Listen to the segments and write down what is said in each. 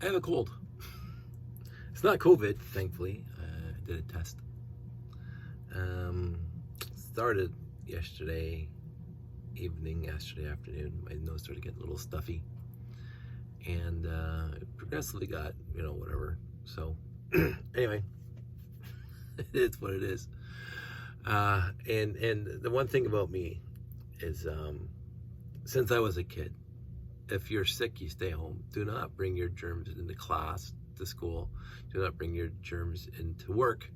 I have a cold. It's not COVID, thankfully. I did a test. Started yesterday evening, yesterday afternoon. My nose started getting a little stuffy, and it progressively got, whatever. So, anyway, it is what it is. And the one thing about me is, since I was a kid, if you're sick, you stay home. Do not bring your germs into class, to school. Do not bring your germs into work.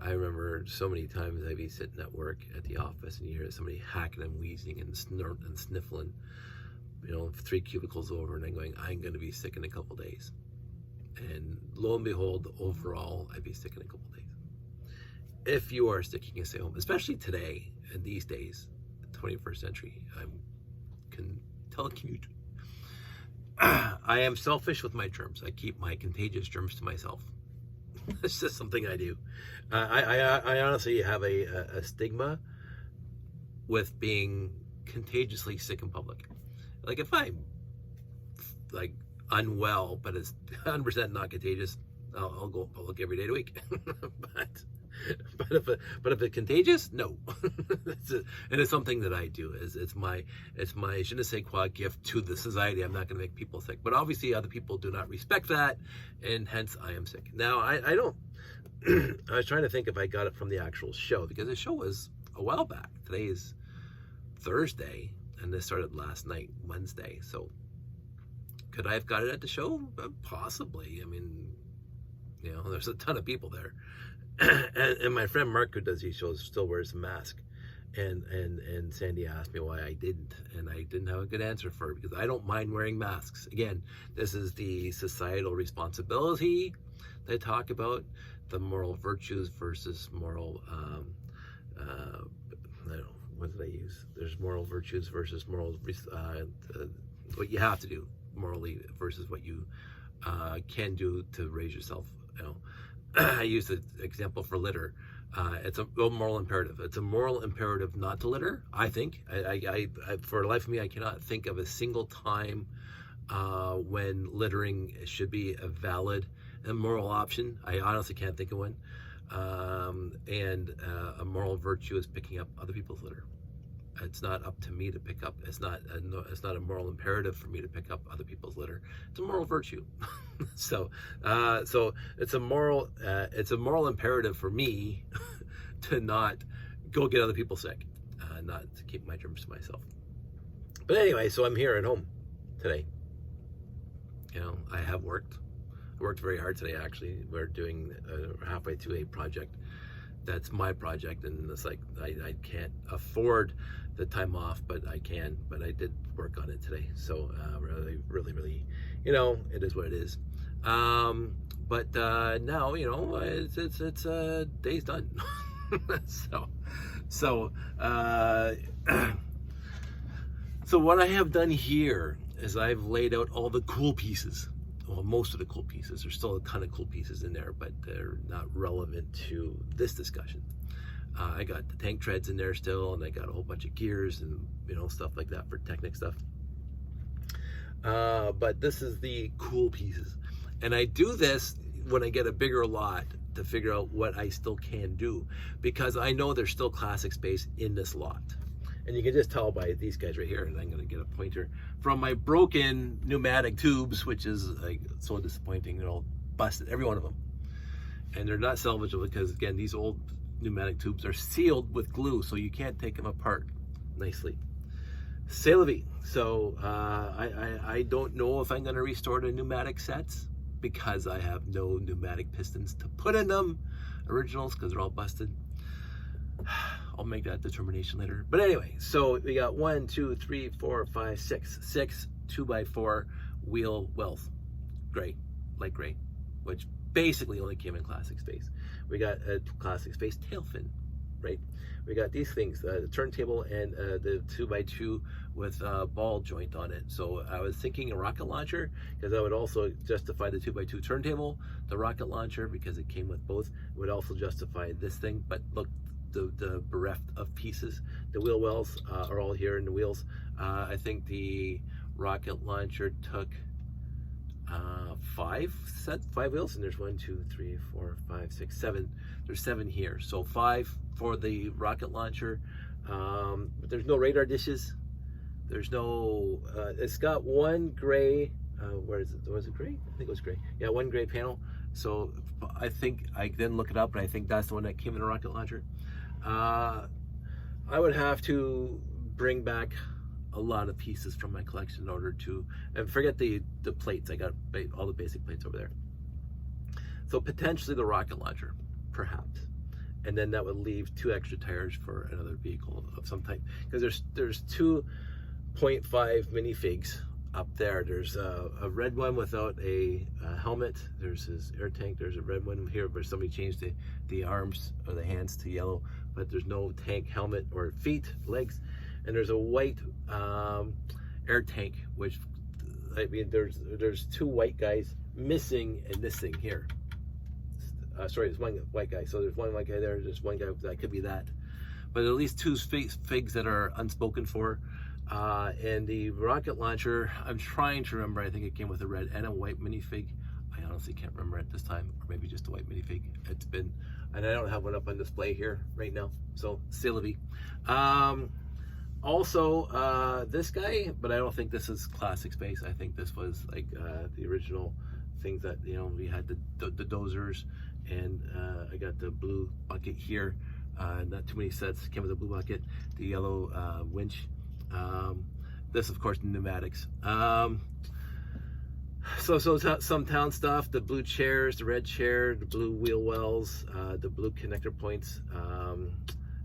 I remember so many times I'd be sitting at work at the office and you hear somebody hacking and wheezing and sniffling, 3 cubicles over, and I'm going, I'm going to be sick in a couple days. And lo and behold, overall, I'd be sick in a couple days. If you are sick, you can stay home, especially today and these days, the 21st century. I can telecommute. I am selfish with my germs. I keep my contagious germs to myself. It's just something I do. I honestly have a stigma with being contagiously sick in public. Like if I'm like unwell, but it's 100% not contagious, I'll go public every day of the week. but if it's contagious, no. And it's something that I do. It's my je ne sais quoi gift to the society. I'm not going to make people sick, but obviously other people do not respect that, and hence I am sick. Now I don't. I was trying to think if I got it from the actual show, because the show was a while back. Today is Thursday, and this started last night, Wednesday. So could I have got it at the show? Possibly. I mean, there's a ton of people there. and my friend Mark, who does these shows, still wears a mask. And Sandy asked me why I didn't, and I didn't have a good answer for her, because I don't mind wearing masks. Again, this is the societal responsibility they talk about, the moral virtues versus moral, I don't know, what did I use? There's moral virtues versus moral, what you have to do morally versus what you can do to raise yourself. I use the example for litter. It's a moral imperative. It's a moral imperative not to litter, I think. I for the life of me, I cannot think of a single time when littering should be a valid and moral option. I honestly can't think of one. And a moral virtue is picking up other people's litter. It's not up to me to pick up. It's not a moral imperative for me to pick up other people's litter. It's a moral virtue. So it's a moral imperative for me to not go get other people sick, not to keep my germs to myself. But anyway, so I'm here at home today. I have worked. I worked very hard today, actually. We're doing halfway through a project that's my project, and it's like I can't afford the time off, but I can. But I did work on it today, so really, it is what it is. But now, it's day's done. so what I have done here is I've laid out all the cool pieces. Well, most of the cool pieces. There's still a ton of cool pieces in there, but they're not relevant to this discussion. I got the tank treads in there still, and I got a whole bunch of gears and stuff like that for Technic stuff. But this is the cool pieces, and I do this when I get a bigger lot to figure out what I still can do, because I know there's still classic space in this lot. And you can just tell by these guys right here, and I'm going to get a pointer from my broken pneumatic tubes, which is like so disappointing. They're all busted, every one of them. And they're not salvageable because, again, these old pneumatic tubes are sealed with glue, so you can't take them apart nicely. C'est la vie. So I don't know if I'm going to restore the pneumatic sets, because I have no pneumatic pistons to put in them, originals, because they're all busted. I'll make that determination later. But anyway, so we got 1, 2, 3, 4, 5, 6 2x4 wheel wells, light gray, which basically only came in classic space. We got a classic space tail fin, right? We got these things, the turntable and the 2x2 with a ball joint on it. So I was thinking a rocket launcher, because I would also justify the 2x2 turntable. The rocket launcher, because it came with both, would also justify this thing. But look, the bereft of pieces. The wheel wells are all here in the wheels. I think the rocket launcher took five wheels, and there's 1, 2, 3, 4, 5, 6, 7. There's 7 here, so 5 for the rocket launcher. But there's no radar dishes. There's no. It's got one gray. Where is it? Was it gray? I think it was gray. Yeah, one gray panel. So I think I didn't look it up, but I think that's the one that came in a rocket launcher. I would have to bring back a lot of pieces from my collection in order to, and forget the plates. I got all the basic plates over there. So potentially the rocket launcher, perhaps, and then that would leave 2 extra tires for another vehicle of some type. Because there's 2.5 minifigs up there. There's a red one without a helmet. There's his air tank. There's a red one here where somebody changed the arms or the hands to yellow, but there's no tank, helmet, or feet, legs. And there's a white air tank, which, I mean, there's 2 white guys missing in this thing here. Sorry, there's 1 white guy. So there's 1 white guy there. There's 1 guy that could be that. But at least 2 figs that are unspoken for. And the rocket launcher, I'm trying to remember. I think it came with a red and a white minifig. I honestly can't remember at this time, or maybe just a white minifig. It's been, and I don't have one up on display here right now. So, c'est la vie. Also, this guy, but I don't think this is classic space. I think this was like the original things that, you know, we had the dozers, and I got the blue bucket here. Not too many sets came with a blue bucket. The yellow winch. This, of course, pneumatics. So some town stuff. The blue chairs, the red chair, the blue wheel wells, the blue connector points.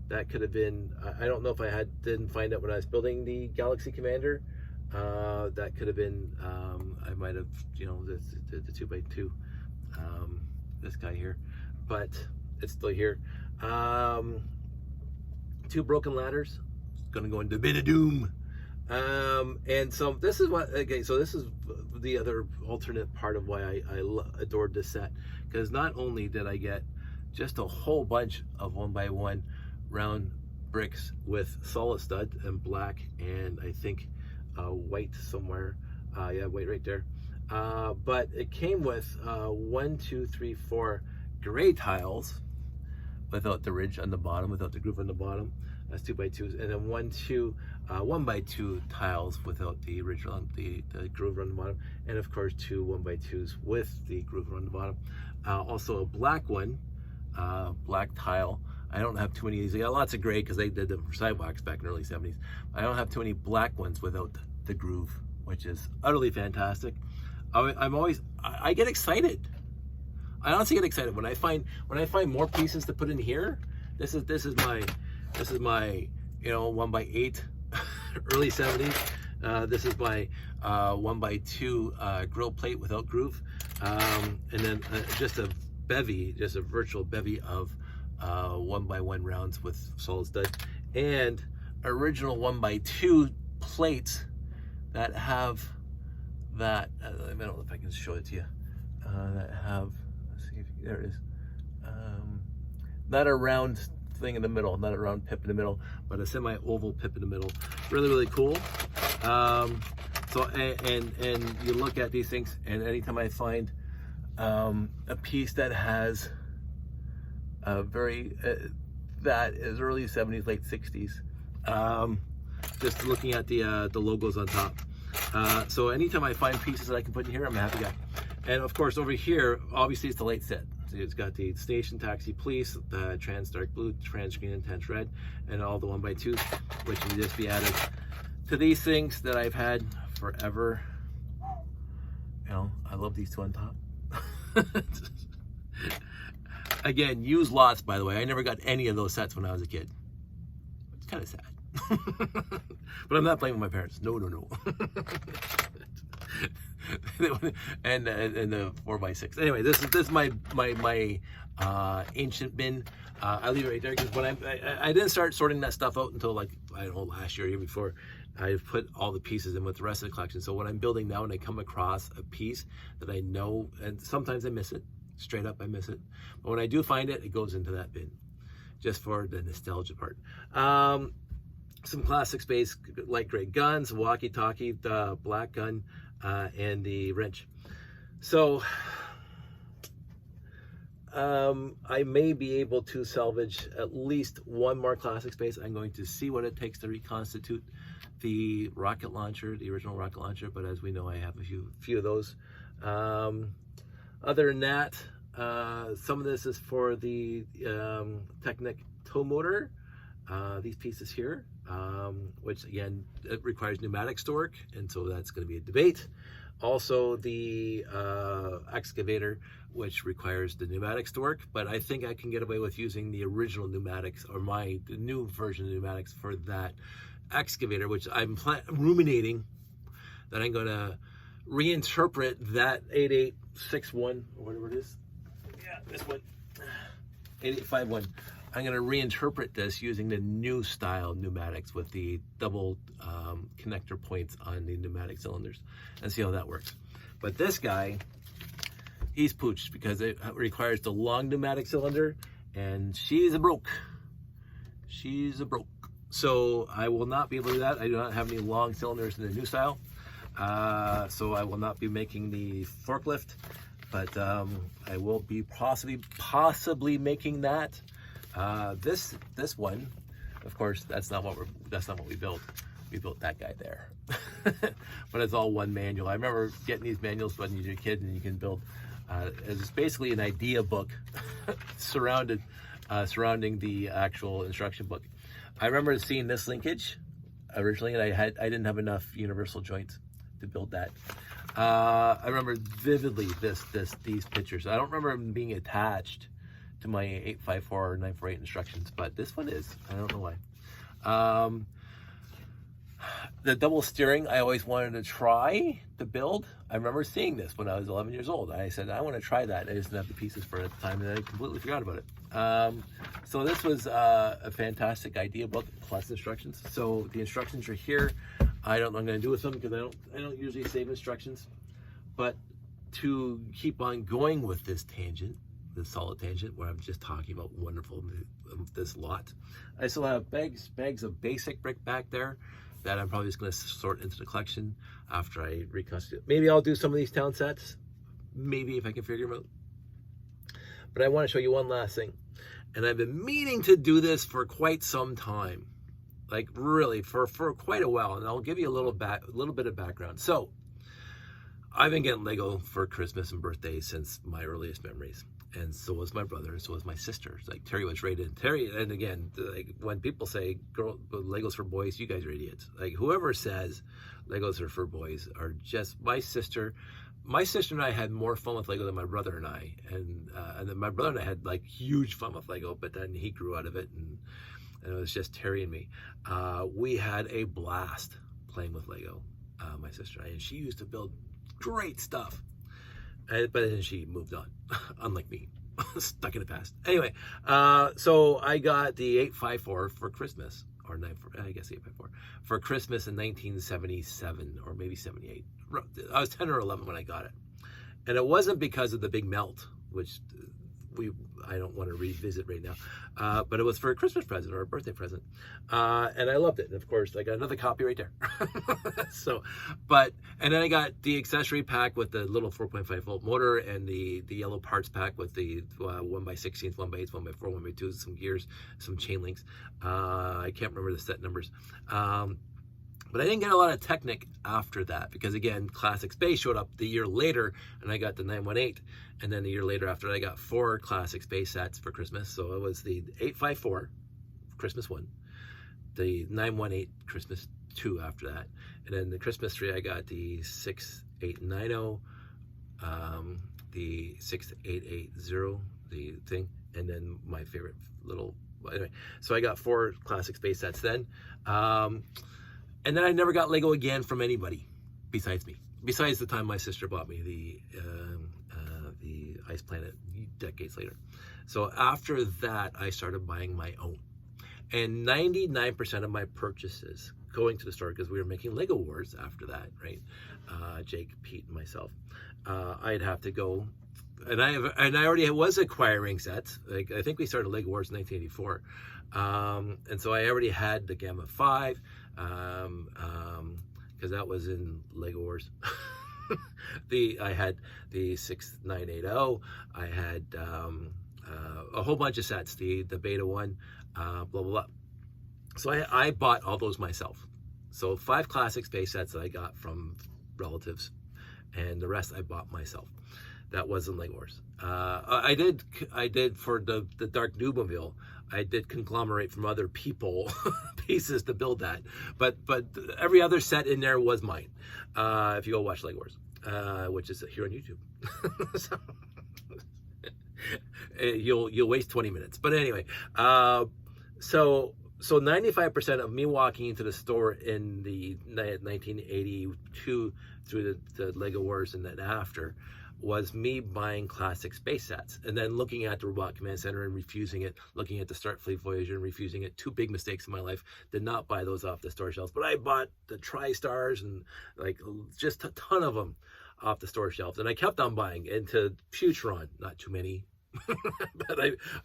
That could have been, I don't know if I didn't find out when I was building the Galaxy Commander. That could have been, I might have, you know, the 2x2, this guy here, but it's still here. 2 broken ladders. Gonna go into a bit of doom. And so this is what, okay, so this is the other alternate part of why I adored this set, because not only did I get just a whole bunch of 1x1 round bricks with solid stud and black, and I think white somewhere, yeah, white right there, but it came with 1, 2, 3, 4 gray tiles without the ridge on the bottom, without the groove on the bottom. That's 2x2s, and then 1x2 tiles without the original, the groove on the bottom, and of course 2 1x2s with the groove on the bottom. Also a black one, black tile. I don't have too many of these. I got lots of gray because they did them for sidewalks back in the early 70s. I don't have too many black ones without the groove, which is utterly fantastic. I get excited. I honestly get excited when I find more pieces to put in here. This is my, you know, 1x8 early 70s. This is my 1x2 grill plate without groove, and then just a virtual bevy of 1x1 rounds with solid stud, and original 1x2 plates that have that. I don't know if I can show it to you. That have, let's see if there it is. Not a round thing in the middle, not a round pip in the middle, but a semi-oval pip in the middle. Really cool. So and you look at these things, and anytime I find a piece that has a very that is early 70s, late 60s, just looking at the logos on top. So anytime I find pieces that I can put in here, I'm a happy guy. And of course, over here, obviously, it's the late set. It's got the station taxi police, the trans dark blue, trans green, and trans red, and all the 1x2s, which can just be added to these things that I've had forever. You know, I love these 2 on top. Again, used lots, by the way. I never got any of those sets when I was a kid. It's kind of sad. But I'm not blaming my parents. No. and the 4x6. Anyway, this is my ancient bin. I leave it right there because when I didn't start sorting that stuff out until, like, I don't know, last year or year before. I put all the pieces in with the rest of the collection. So when I'm building now and I come across a piece that I know, and sometimes I miss it, straight up I miss it, but when I do find it, it goes into that bin just for the nostalgia part. Some classic space, light gray guns, walkie-talkie, the black gun, and the wrench. So I may be able to salvage at least one more classic space. I'm going to see what it takes to reconstitute the rocket launcher, the original rocket launcher, but as we know, I have a few of those. Other than that, some of this is for the Technic tow motor, these pieces here, which again, it requires pneumatics to work, and so that's going to be a debate. Also the excavator, which requires the pneumatics to work, but I think I can get away with using the original pneumatics, or the new version of pneumatics for that excavator, which I'm ruminating that I'm going to reinterpret that 8861 or whatever it is. Yeah, this one, 8851. I'm going to reinterpret this using the new style pneumatics with the double connector points on the pneumatic cylinders and see how that works. But this guy, he's pooched because it requires the long pneumatic cylinder, and she's a broke. She's a broke. So I will not be able to do that. I do not have any long cylinders in the new style. So I will not be making the forklift, but I will be possibly making that. This one, of course, that's not what we built. We built that guy there. But it's all one manual. I remember getting these manuals when you're a kid, and you can build. It's basically an idea book surrounding the actual instruction book. I remember seeing this linkage originally, and I didn't have enough universal joints to build that. I remember vividly these pictures. I don't remember them being attached to my 854 or 948 instructions, but this one is. I don't know why. The double steering, I always wanted to try to build. I remember seeing this when I was 11 years old. I said, I want to try that. I just didn't have the pieces for it at the time, and I completely forgot about it. So this was a fantastic idea book plus instructions. So the instructions are here. I don't know what I'm going to do with them because I don't usually save instructions. But to keep on going with this tangent, this solid tangent where I'm just talking about wonderful this lot, I still have bags of basic brick back there that I'm probably just going to sort into the collection after I reconstitute. Maybe I'll do some of these town sets, maybe if I can figure them out. But I want to show you one last thing, and I've been meaning to do this for quite some time, like really for quite a while, and I'll give you a little bit of background. So I've been getting Lego for Christmas and birthday since my earliest memories. And so was my brother, so was my sister. Like Terry was rated. Terry, and again, like when people say Legos for boys, you guys are idiots. Like whoever says Legos are for boys are just my sister. My sister and I had more fun with Lego than my brother and I. And then my brother and I had like huge fun with Lego, but then he grew out of it, and it was just Terry and me. We had a blast playing with Lego, my sister and I, and she used to build great stuff. But then she moved on, unlike me, stuck in the past. Anyway, so I got the 854 for Christmas, or I guess 854, for Christmas in 1977, or maybe 78. I was 10 or 11 when I got it. And it wasn't because of the big melt, which I don't want to revisit right now, but it was for a Christmas present or a birthday present, and I loved it. And of course, I got another copy right there. And then I got the accessory pack with the little 4.5 volt motor, and the yellow parts pack with the 1x16, 1x8, 1x4, 1x2, some gears, some chain links. I can't remember the set numbers. But I didn't get a lot of Technic after that because, again, Classic Space showed up the year later, and I got the 918. And then a year later after that, I got 4 Classic Space sets for Christmas. So it was the 854, Christmas 1, the 918, Christmas 2 after that. And then the Christmas 3, I got the 6890, the 6880, the thing, and then my favorite little, anyway. So I got 4 Classic Space sets then. And then I never got Lego again from anybody besides me. Besides the time my sister bought me the Ice Planet decades later. So after that, I started buying my own. And 99% of my purchases going to the store, because we were making Lego Wars after that, right? Jake, Pete, and myself. I'd have to go, and I already was acquiring sets. Like I think we started Lego Wars in 1984. And so I already had the Gamma 5, because that was in Lego Wars. I had the 6980. I had a whole bunch of sets. The Beta one, blah blah blah. So I bought all those myself. So 5 classic space sets that I got from relatives, and the rest I bought myself. That wasn't Lego Wars. I did for the Dark Noobmobile. I did conglomerate from other people pieces to build that, but every other set in there was mine. If you go watch Lego Wars, which is here on YouTube, so, you'll waste 20 minutes. But anyway, so 95% of me walking into the store in the 1982 through the Lego Wars and then after was me buying classic space sets and then looking at the Robot Command Center and refusing it, looking at the Starfleet Voyager and refusing it. 2 big mistakes in my life. Did not buy those off the store shelves, but I bought the TriStars and like just a ton of them off the store shelves. And I kept on buying into Futuron, not too many. But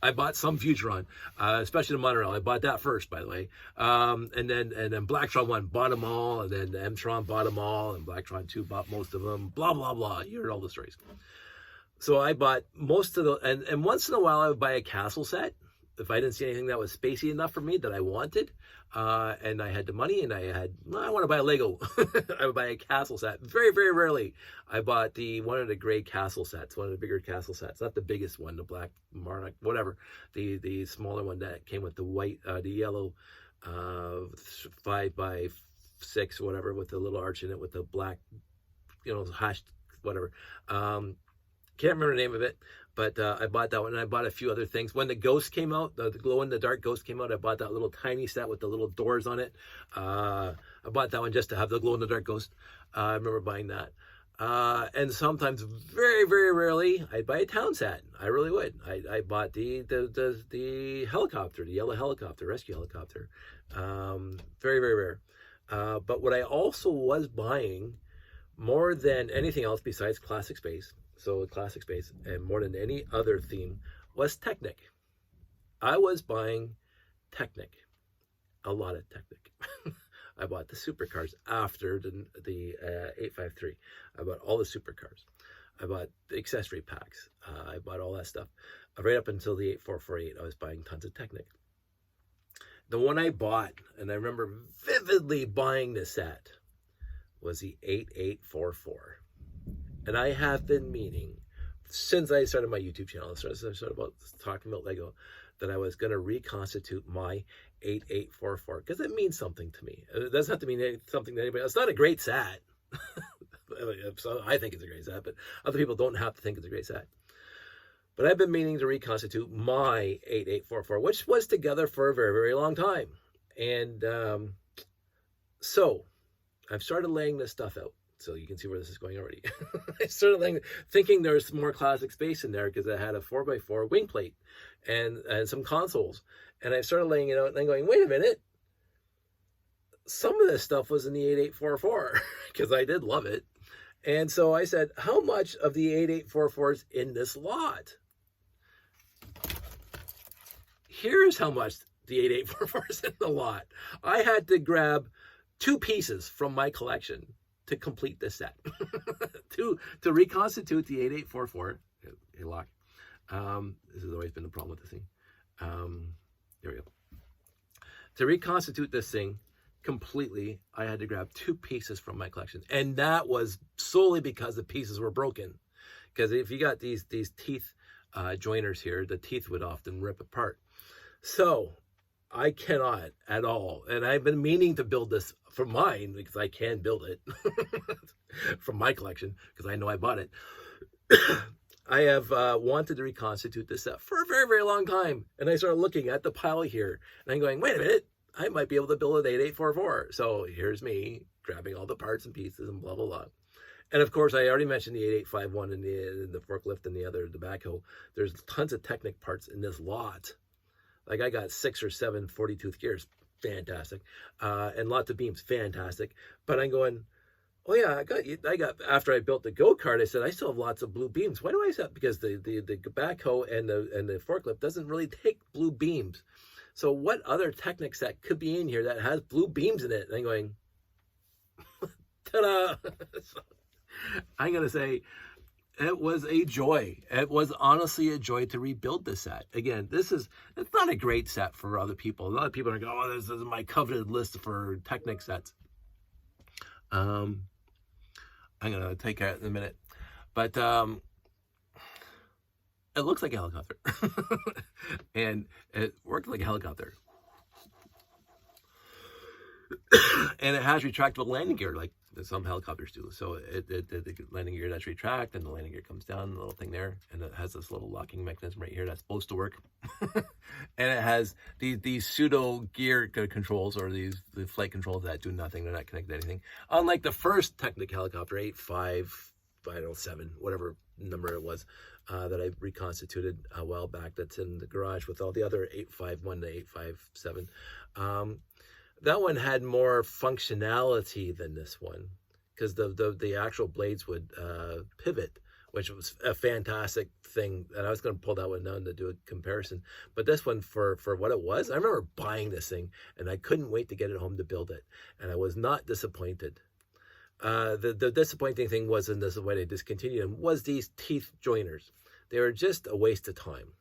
I bought some Futuron, especially the monorail. I bought that first, by the way. And then Blacktron 1 bought them all, and then Mtron bought them all, and Blacktron 2 bought most of them. Blah blah blah. You heard all the stories. So I bought most of the, and once in a while I would buy a castle set if I didn't see anything that was spacey enough for me that I wanted, and I had the money, and I want to buy a Lego. I would buy a castle set. Very, very rarely. I bought one of the gray castle sets, one of the bigger castle sets, not the biggest one, the black Monarch, whatever, the smaller one that came with the white, the yellow, 5x6, whatever, with the little arch in it, with the black, hashed, whatever. Can't remember the name of it, but I bought that one, and I bought a few other things. When the Ghost came out, the glow-in-the-dark Ghost came out, I bought that little tiny set with the little doors on it. I bought that one just to have the glow-in-the-dark Ghost. I remember buying that. And sometimes, very, very rarely, I'd buy a town set. I really would. I bought the helicopter, the yellow helicopter, rescue helicopter. Very, very rare. But what I also was buying, more than anything else besides Classic Space, so Classic Space, and more than any other theme, was Technic. I was buying Technic, a lot of Technic. I bought the supercars after the 853. I bought all the supercars. I bought the accessory packs. I bought all that stuff. Right up until the 8448, I was buying tons of Technic. The one I bought, and I remember vividly buying this set, was the 8844. And I have been meaning, since I started my YouTube channel, started about talking about Lego, that I was going to reconstitute my 8844, because it means something to me. It doesn't have to mean something to anybody else. It's not a great set. So I think it's a great set, but other people don't have to think it's a great set. But I've been meaning to reconstitute my 8844, which was together for a very, very long time. And so I've started laying this stuff out. So you can see where this is going already. I started thinking there's more Classic Space in there because I had a 4x4 wing plate and some consoles. And I started laying it out and I'm going, wait a minute. Some of this stuff was in the 8844 because I did love it. And so I said, how much of the 8844 is in this lot? Here's how much the 8844 is in the lot. I had to grab 2 pieces from my collection to complete this set, to reconstitute the 8844. Hey, lock. This has always been the problem with this thing. There we go. To reconstitute this thing completely, I had to grab 2 pieces from my collection, and that was solely because the pieces were broken. Because if you got these teeth joiners here, the teeth would often rip apart. So I cannot at all, and I've been meaning to build this for mine because I can build it from my collection because I know I bought it. I have wanted to reconstitute this set for a very, very long time, and I started looking at the pile here, and I'm going, wait a minute, I might be able to build an 8844. So here's me grabbing all the parts and pieces and blah, blah, blah. And of course, I already mentioned the 8851 and the forklift and the backhoe. There's tons of Technic parts in this lot. Like I got 6 or 7 40-tooth gears, fantastic, and lots of beams, fantastic. But I'm going, oh yeah, I got. After I built the go-kart, I said I still have lots of blue beams. Why do I say that? Because the backhoe and the forklift doesn't really take blue beams. So what other Technic set could be in here that has blue beams in it? And I'm going, ta-da! I'm going to say it was a joy. It was honestly a joy to rebuild this set. Again, it's not a great set for other people. A lot of people are going, oh, this is my coveted list for Technic sets. I'm going to take it in a minute. But it looks like a helicopter. And it worked like a helicopter. And it has retractable landing gear like some helicopters do. So the landing gear does retract, and the landing gear comes down, the little thing there, and it has this little locking mechanism right here that's supposed to work. And it has these pseudo gear controls, or the flight controls that do nothing. They're not connected to anything. Unlike the first Technic helicopter, 7, whatever number it was, that I reconstituted a while back, that's in the garage with all the other 851 to 857. That one had more functionality than this one, because the actual blades would pivot, which was a fantastic thing. And I was going to pull that one down to do a comparison. But this one, for what it was, I remember buying this thing, and I couldn't wait to get it home to build it. And I was not disappointed. The disappointing thing was, in this way they discontinued them, was these teeth joiners. They were just a waste of time.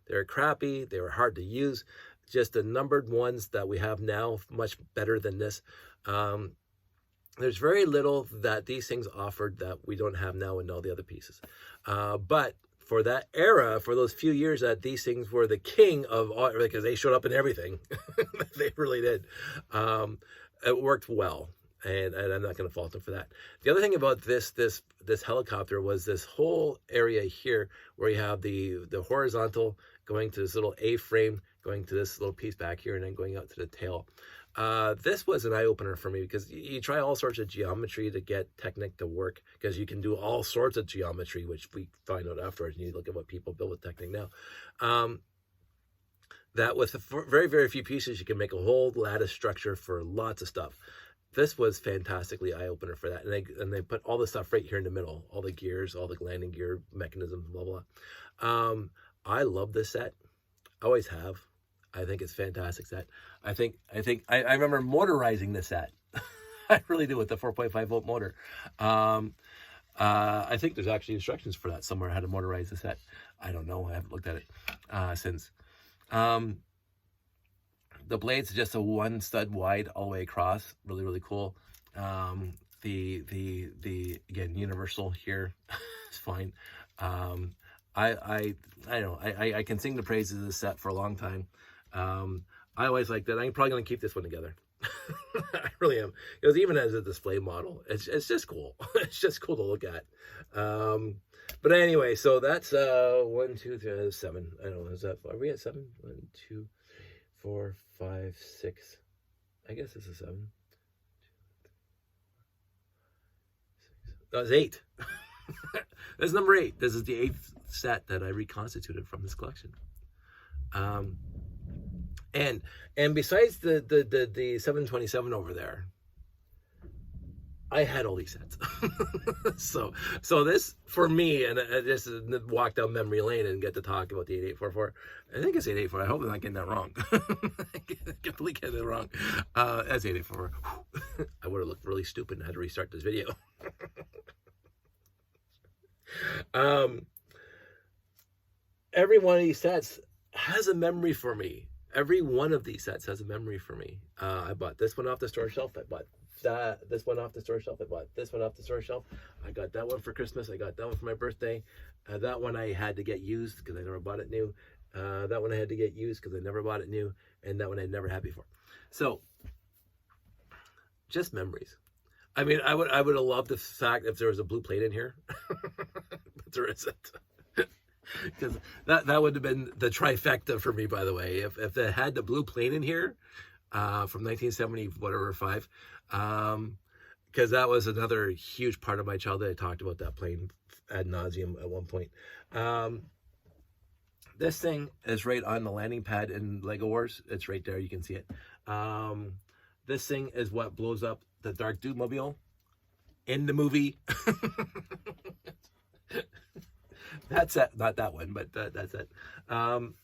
They were crappy. They were hard to use. Just the numbered ones that we have now, much better than this. There's very little that these things offered that we don't have now in all the other pieces. But for that era, for those few years that these things were the king of all, because they showed up in everything. They really did. It worked well. And I'm not going to fault them for that. The other thing about this helicopter was this whole area here where you have the horizontal going to this little A-frame, going to this little piece back here, and then going out to the tail. This was an eye-opener for me, because you try all sorts of geometry to get Technic to work, because you can do all sorts of geometry, which we find out afterwards, and you look at what people build with Technic now. That with very, very few pieces, you can make a whole lattice structure for lots of stuff. This was fantastically eye-opener for that. And they put all the stuff right here in the middle, all the gears, all the landing gear mechanisms, blah, blah. I love this set. I always have. I think it's a fantastic set. I remember motorizing this set. I really do, with the 4.5 volt motor. I think there's actually instructions for that somewhere, how to motorize the set. I don't know. I haven't looked at it since. The blades are just a one stud wide all the way across. Really, really cool. The again, universal here is fine. I don't know. I can sing the praises of this set for a long time. I always like that. I'm probably going to keep this one together. I really am. Because even as a display model, it's just cool. It's just cool to look at. But anyway, so that's 1, 2, 3, 7. I don't know. Is that, are we at 7? 1, 2, 4, 5, 6. I guess this is 7. That was 8. That's number 8. This is the 8th set that I reconstituted from this collection. And besides the 727 over there, I had all these sets. so this, for me, and I just walk down memory lane and get to talk about the 8844. I think it's 884. I hope I'm not getting that wrong. I completely getting it wrong. That's 884. I would have looked really stupid and had to restart this video. Every one of these sets has a memory for me. Every one of these sets has a memory for me. I bought this one off the store shelf. I bought this one off the store shelf. I bought this one off the store shelf. I got that one for Christmas. I got that one for my birthday. That one I had to get used because I never bought it new. That one I had to get used because I never bought it new. And that one I'd never had before. So, just memories. I mean, I would have loved the fact if there was a blue plate in here. But there isn't. Because that would have been the trifecta for me, by the way. If they had the blue plane in here from 1970, whatever, 5, because that was another huge part of my childhood. I talked about that plane ad nauseum at one point. This thing is right on the landing pad in Lego Wars. It's right there. You can see it. This thing is what blows up the Dark Dude Mobile in the movie. That's it. Not that one, but that's it.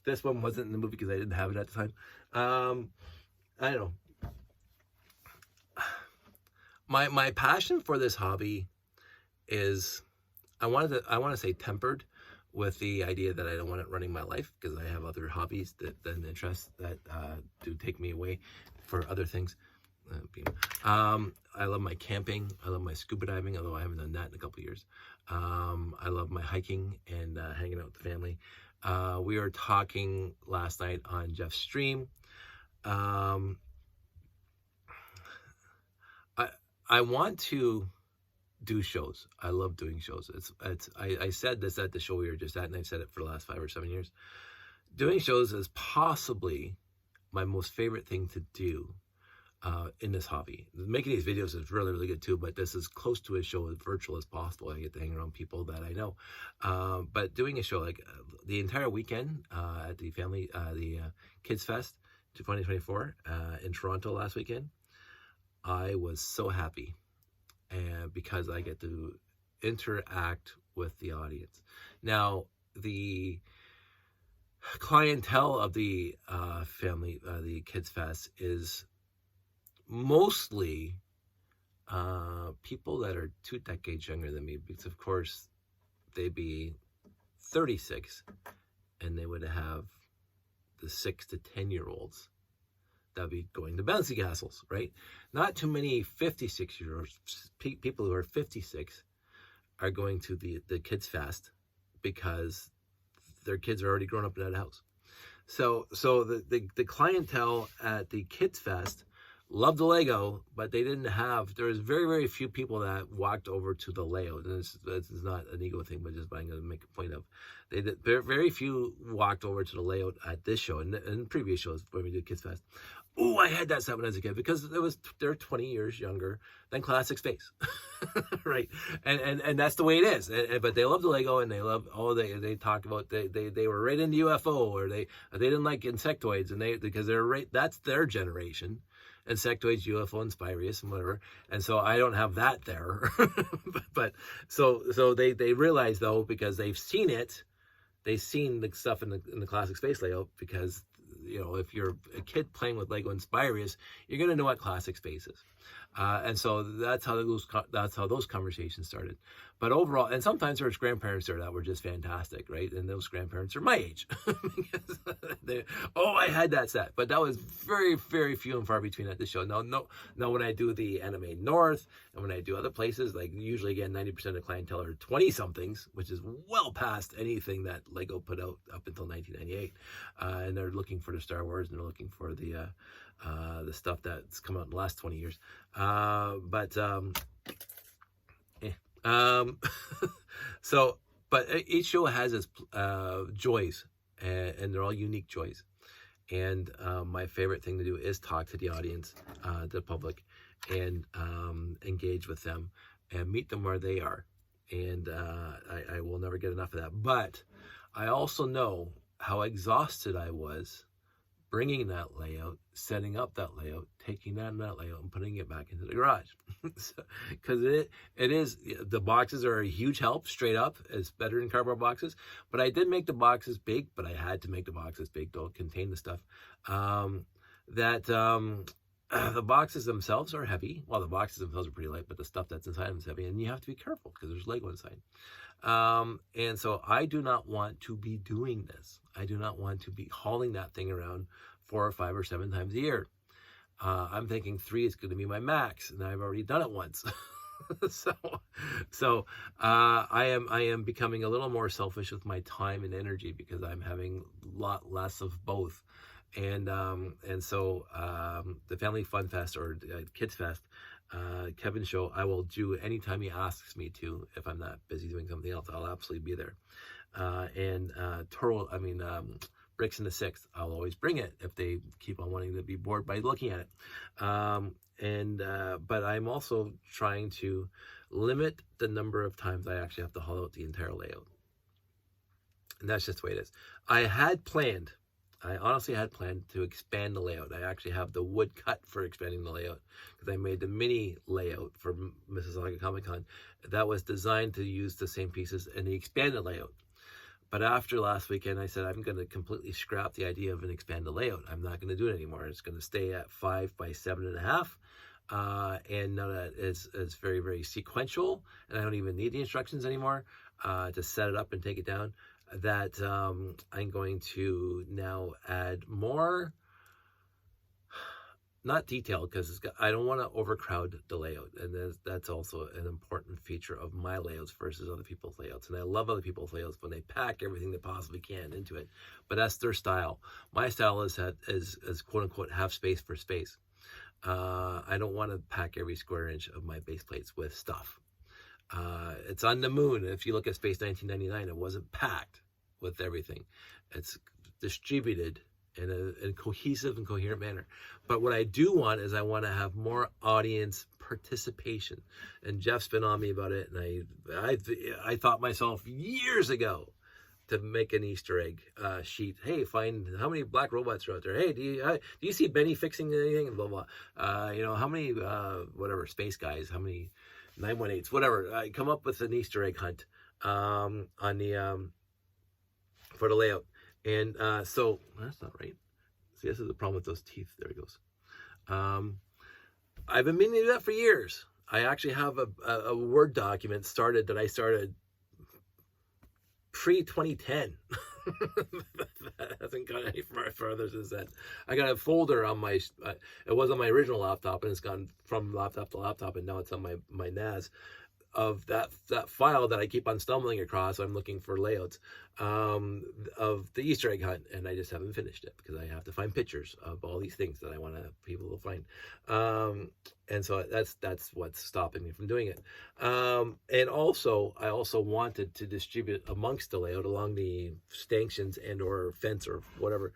This one wasn't in the movie because I didn't have it at the time. I don't know. My passion for this hobby is I want to say tempered with the idea that I don't want it running my life, because I have other hobbies that interests that do take me away for other things. I love my camping. I love my scuba diving, although I haven't done that in a couple of years. I love my hiking and hanging out with the family. We were talking last night on Jeff's stream. I I want to do shows. I love doing shows. I said this at the show we were just at, and I've said it for the last 5 or 7 years. Doing shows is possibly my most favorite thing to do in this hobby. Making these videos is really, really good too, but this is close to a show as virtual as possible. I get to hang around people that I know. But doing a show like the entire weekend at the Kids Fest 2024 in Toronto last weekend, I was so happy, and because I get to interact with the audience. Now, the clientele of the the Kids Fest is mostly people that are 2 decades younger than me, because of course they'd be 36 and they would have the 6 to 10-year-olds that'd be going to bouncy castles, right? Not too many 56-year-olds, people who are 56 are going to the Kids Fest because their kids are already grown up in that house. So the clientele at the Kids Fest loved the Lego, but they didn't have, there was very, very few people that walked over to the layout. And this is not an ego thing, but just I'm going to make a point of, very few walked over to the layout at this show and previous shows when we did Kids Fest. Oh, I had that set when I was a kid, because they're 20 years younger than Classic Space, right? And that's the way it is. But they love the Lego, and they love, they talk about they were right into UFO, or they didn't like insectoids, and because they're right, that's their generation. Insectoids, UFO, and Spirius, and whatever. And so I don't have that there. but so they realize, though, because they've seen it, they've seen the stuff in the Classic Space layout, because if you're a kid playing with Lego and Spirius, you're going to know what Classic Space is. And so that's how those conversations started. But overall, and sometimes there's grandparents there that were just fantastic, right? And those grandparents are my age. I had that set. But that was very, very few and far between at the show. No, when I do the Anime North, and when I do other places, like usually, again, 90% of the clientele are 20-somethings, which is well past anything that Lego put out up until 1998. And they're looking for the Star Wars, and they're looking for the stuff that's come out in the last 20 years. But each show has its joys, and they're all unique joys. And my favorite thing to do is talk to the audience, the public, and engage with them and meet them where they are. And I will never get enough of that. But I also know how exhausted I was bringing that layout, setting up that layout, taking that layout, and putting it back into the garage. Because it is, the boxes are a huge help, straight up. It's better than cardboard boxes. But I did make the boxes big, but I had to make the boxes big to contain the stuff. The boxes themselves are heavy. Well, the boxes themselves are pretty light, but the stuff that's inside them is heavy. And you have to be careful, because there's Lego inside. And so I do not want to be doing this. I do not want to be hauling that thing around 4 or 5 or 7 times a year. I'm thinking 3 is going to be my max, and I've already done it once. So I am becoming a little more selfish with my time and energy, because I'm having a lot less of both. And so the Family Fun Fest, or Kids Fest, Kevin's show, I will do anytime he asks me to. If I'm not busy doing something else, I'll absolutely be there. Bricks in the Sixth, I'll always bring it if they keep on wanting to be bored by looking at it. But I'm also trying to limit the number of times I actually have to haul out the entire layout. And that's just the way it is. I honestly had planned to expand the layout. I actually have the wood cut for expanding the layout, because I made the mini layout for Mississauga Comic Con that was designed to use the same pieces in the expanded layout. But after last weekend, I said, I'm going to completely scrap the idea of an expanded layout. I'm not going to do it anymore. It's going to stay at 5 by 7.5. and none of that is very, very sequential, and I don't even need the instructions anymore to set it up and take it down. That I'm going to now add more, not detailed, because I don't want to overcrowd the layout, and that's also an important feature of my layouts versus other people's layouts. And I love other people's layouts when they pack everything they possibly can into it, but that's their style. My style is quote unquote have space for space. I don't want to pack every square inch of my base plates with stuff. It's on the moon. If you look at Space 1999, it wasn't packed with everything. It's distributed in a cohesive and coherent manner. But what I do want is I want to have more audience participation. And Jeff's been on me about it, and I thought myself years ago to make an Easter egg sheet. Hey, find how many black robots are out there. Hey, do you see Benny fixing anything? Blah blah. How many whatever space guys? How many 918s? Whatever. I come up with an Easter egg hunt on the for the layout. And so that's not right. See, this is the problem with those teeth. There it goes. I've been meaning to do that for years. I actually have a Word document that I started pre-2010. That hasn't gone any further since then. I got a folder on my, it was on my original laptop, and it's gone from laptop to laptop, and now it's on my NAS, of that file that I keep on stumbling across. I'm looking for layouts of the Easter egg hunt, and I just haven't finished it because I have to find pictures of all these things that I want people to find. And so that's what's stopping me from doing it. And also, I also wanted to distribute amongst the layout along the stanchions and or fence or whatever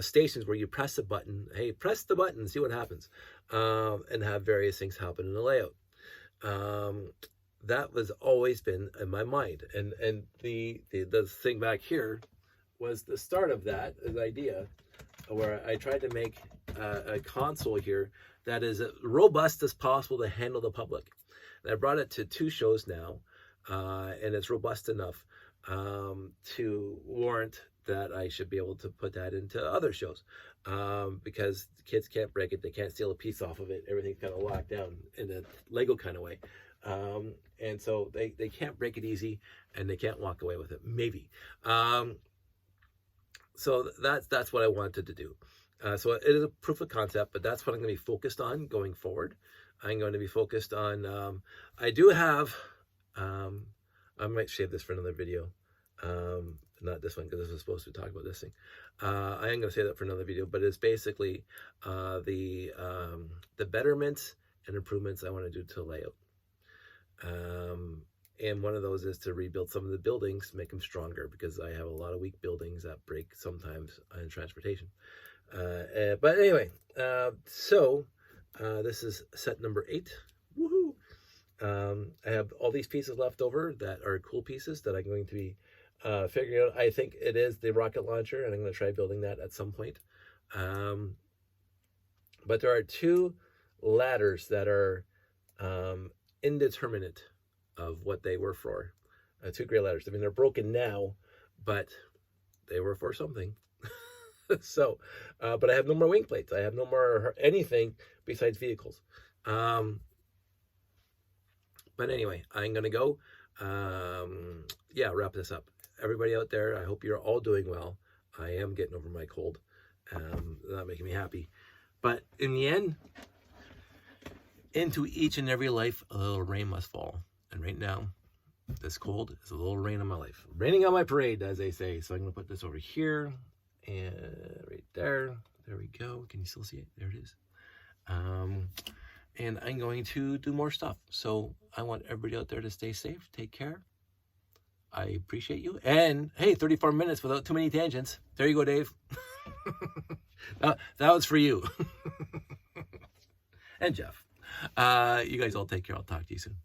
stations where you press a button. Hey, press the button, see what happens, and have various things happen in the layout. That was always been in my mind, and the thing back here was the start of that idea, where I tried to make a console here that is as robust as possible to handle the public. And I brought it to 2 shows now, and it's robust enough to warrant that I should be able to put that into other shows, because the kids can't break it, they can't steal a piece off of it, everything's kind of locked down in a Lego kind of way, and so they can't break it easy, and they can't walk away with it, maybe. So that's what I wanted to do. So it is a proof of concept, but that's what I'm going to be focused on going forward. I'm going to be focused on, I do have, I might save this for another video. Not this one, because this was supposed to talk about this thing. I am going to say that for another video, but it's basically the betterments and improvements I want to do to layout. And one of those is to rebuild some of the buildings, make them stronger, because I have a lot of weak buildings that break sometimes in transportation. But anyway, so this is set number 8. Woohoo! I have all these pieces left over that are cool pieces that I'm going to be figuring out. I think it is the rocket launcher, and I'm going to try building that at some point. But there are 2 ladders that are indeterminate of what they were for. 2 gray ladders. I mean, they're broken now, but they were for something. So, but I have no more wing plates. I have no more anything besides vehicles. But anyway, I'm going to go, wrap this up. Everybody out there, I hope you're all doing well. I am getting over my cold. Not making me happy. But in the end, into each and every life, a little rain must fall. And right now, this cold is a little rain on my life. Raining on my parade, as they say. So I'm going to put this over here and right there. There we go. Can you still see it? There it is. And I'm going to do more stuff. So I want everybody out there to stay safe. Take care. I appreciate you. And hey, 34 minutes without too many tangents. There you go, Dave. That was for you. And Jeff. You guys all take care. I'll talk to you soon.